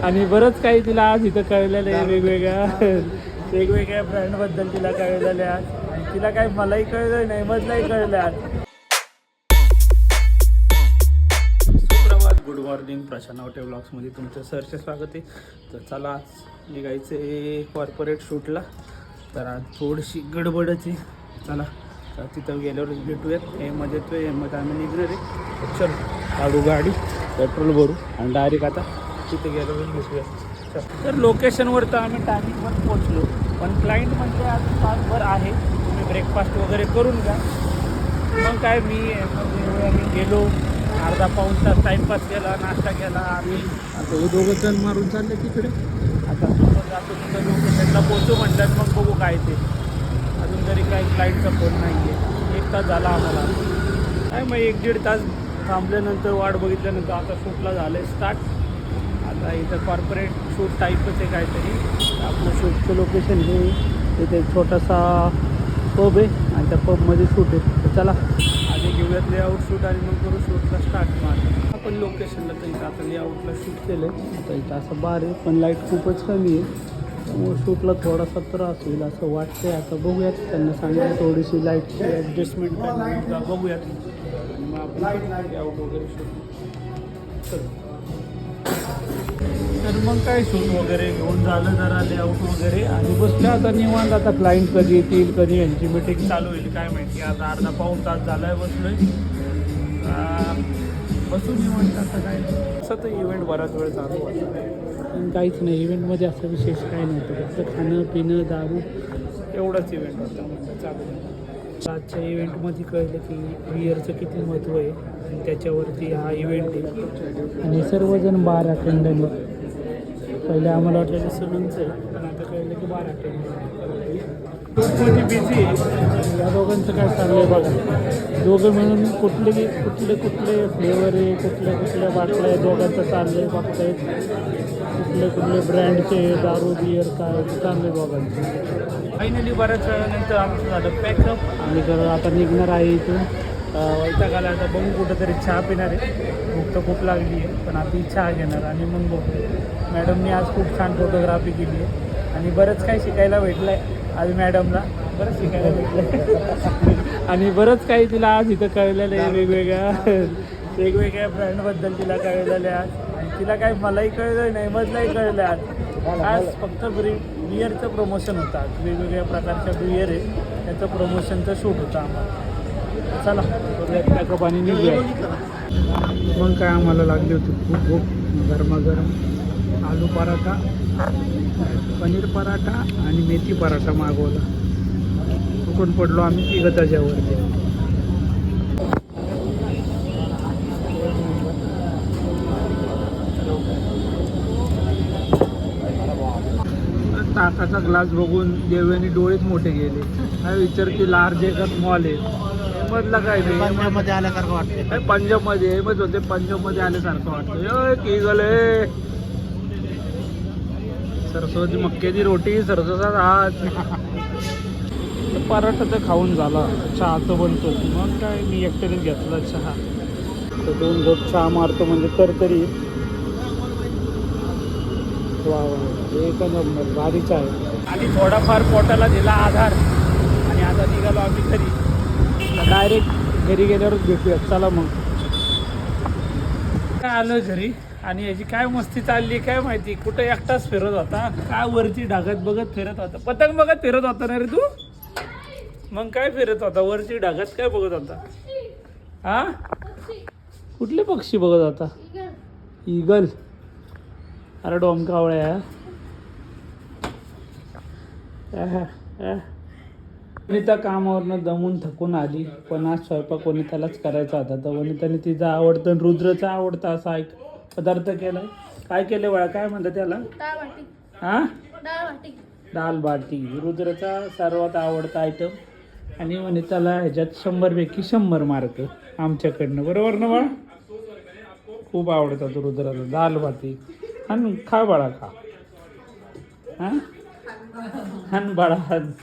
आणि बरंच काही तिला आज इथं कळलेलं आहे. वेगवेगळ्या ब्रँडबद्दल तिला कळलेलं आहे आज. आणि तिला काही मलाही कळलं नाही, मधलाही कळलं आज. सुप्रभात, गुड मॉर्निंग. प्रशांत नावटे ब्लॉग्समध्ये तुमचं सहर्ष स्वागत आहे. तर चला आज निघायचं कॉर्पोरेट शूटला. तर आज थोडीशी गडबडच आहे. चला तर तिथं गेल्यावर भेटूयात. मध्ये आम्ही निघणार आहे. चल काढू गाडी, पेट्रोल भरू आणि डायरेक्ट आता तिथे गेल्यावर भेटूयात. तर लोकेशनवर तर आम्ही टायमिंगवर पोहोचलो, पण क्लायंट म्हणजे आज तासभर आहे, तुम्ही ब्रेकफास्ट वगैरे करून घ्या. मग काय मी गेलो, अर्धा पाऊण तास टाईमपास केला, नाश्ता केला. आम्ही आता हे दोघं जण मारून चालले तिकडे. आता जातो तिथं लोकेशनला पोहोचू म्हणतात, मग बघू काय ते. अजून तरी काही फ्लाईटचा फोन नाही आहे. 1 तास झाला आम्हाला. काय मग 1-1.5 तास थांबल्यानंतर वाट बघितल्यानंतर आता शूटला झालं आहे स्टार्ट. आता इथं कॉर्पोरेट शूट टाईपच आहे काहीतरी. आपलं शूटचं लोकेशन हे इथे छोटासा पब आहे आणि त्या पबमध्ये शूट आहे. तर चला आधी घेऊयात लेआउट शूट आणि मग करू शूटला स्टार्ट. मग आपण लोकेशनला तर इथं आता लेआउटला शूट केलं आहे. आता इथं असं बार आहे, पण लाईट खूपच कमी आहे, त्यामुळे शूटला थोडासा त्रास होईल असं वाटतंय. आता बघूयात, त्यांना सांगितलं थोडीशी लाईटची ॲडजस्टमेंट करायला बघूयात आणि मग आपण लेआउट वगैरे शूट. तर मग काय शूट वगैरे घेऊन झालं जरा लेआउट वगैरे आणि बसलं आता निवांत. आता क्लायंट कधी येतील, कधी यांची मीटिंग चालू होईल काय माहिती. आता अर्धा पाऊण तास झाला आहे बसलोय, बसून निवांत. आता काय असं तर इव्हेंट बराच वेळ चालू होता, काहीच नाही इव्हेंटमध्ये असं विशेष काही नव्हतं. फक्त खाणं पिणं दारू एवढंच इव्हेंट होता म्हणजे चालू. आजच्या इव्हेंटमध्ये कळलं की बिअरचं किती महत्त्व आहे आणि त्याच्यावरती हा इव्हेंट आहे. आणि सर्वजण बार अटेंड आहे. पहिले आम्हाला वाटलं सलूनचं आहे, पण आता कळलं की बार अटेंड आहे. खूप मोठी बिझी आहे. या दोघांचं काय चाललं आहे बघा. दोघं मिळून कुठले फ्लेवर आहे, कुठल्या बाटल्या आहे, दोघांचं चाललं आहे बघतायत. कुठले ब्रँडचे दारू बिअर काय चांगले दोघांचे. फायनली बऱ्याच वेळानंतर आमचं झालं पॅकअप आणि जर आता निघणार आहे इथून. वैतागाला आता बघू कुठंतरी चहा पिणार आहे. भूक तर खूप लागली आहे, पण आता चहा घेणार आणि मग बघू. मॅडमनी आज खूप छान फोटोग्राफी केली आहे आणि बरंच काही शिकायला भेटलं आहे आज मॅडमला. बरंच शिकायला भेटलं आहे आणि बरंच काही तिला आज इथं कळलेलं आहे. वेगवेगळ्या ब्रँडबद्दल तिला कळलेलं आहे आज. आणि तिला काही मलाही कळलं नाही, मधलाही कळलं आज. आज फक्त बिअरचं प्रमोशन होतं. आज वेगवेगळ्या प्रकारच्या बिअर आहे, त्याचं प्रमोशनचं शूट होतं आम्हाला. चला पॅकअप आणि निघूया. मग काय आम्हाला लागली होती खूप भूक. गरमागरम आलू पराठा, पनीर पराठा आणि मेथी पराठा मागवला. चुकून पडलो आम्ही तिघं त्याच्यावरती. ताकाचा ग्लास बघून देवेनी डोळेच मोठे गेले. काय विचार की लार्ज आहे का स्मॉल आहे. मधला काय पंजाबमध्ये आल्यासारखं वाटतं. पंजाबमध्ये मग होते, पंजाबमध्ये आल्यासारखं वाटतं. की गले सरस्वती मक्क्याची रोटी, सरसोचा भात. पराठा तर खाऊन झाला, चहा तर बनतो. मग काय मी एकट्यानेच घेतला चहा. तर 2 घोट चहा मारतो म्हणजे तरी वा एक नंबर भारी चहा आहे. आणि थोडाफार पोटाला दिला आधार आणि आता निघालो आम्ही घरी. डायरेक्ट घरी गेल्यावरच भेटूया. चला मग काय आलं घरी आणि याची काय मस्ती चालली काय माहिती. कुठं एकटाच फिरत होता, काय वरची ढागात बघत फिरत होता. पतंग बघत फिरत होता ना रे तू. मग काय फिरत होता वरची ढागात, काय बघत होता. हा कुठले पक्षी बघत होता. ईगल. अरे डोमकावळ्या. वनिता कामावरनं दमून थकून आली, पण आज स्वयंपाक वनितालाच करायचा होता. तर वनिताने तिचा आवडतं रुद्रचा आवडता असा एक पदार्थ केलाय. काय केलं वळा, काय म्हणतात त्याला. हां दाल बाटी. रुद्रचा सर्वात आवडता आयटम आणि वनिताला ह्याच्यात 100 पैकी 100 मार्क आमच्याकडनं. बरोबर ना बाळा. खूप आवडतात रुद्राला दाल बाटी. आणि खा बाळा खा. हां हान बाळा हान.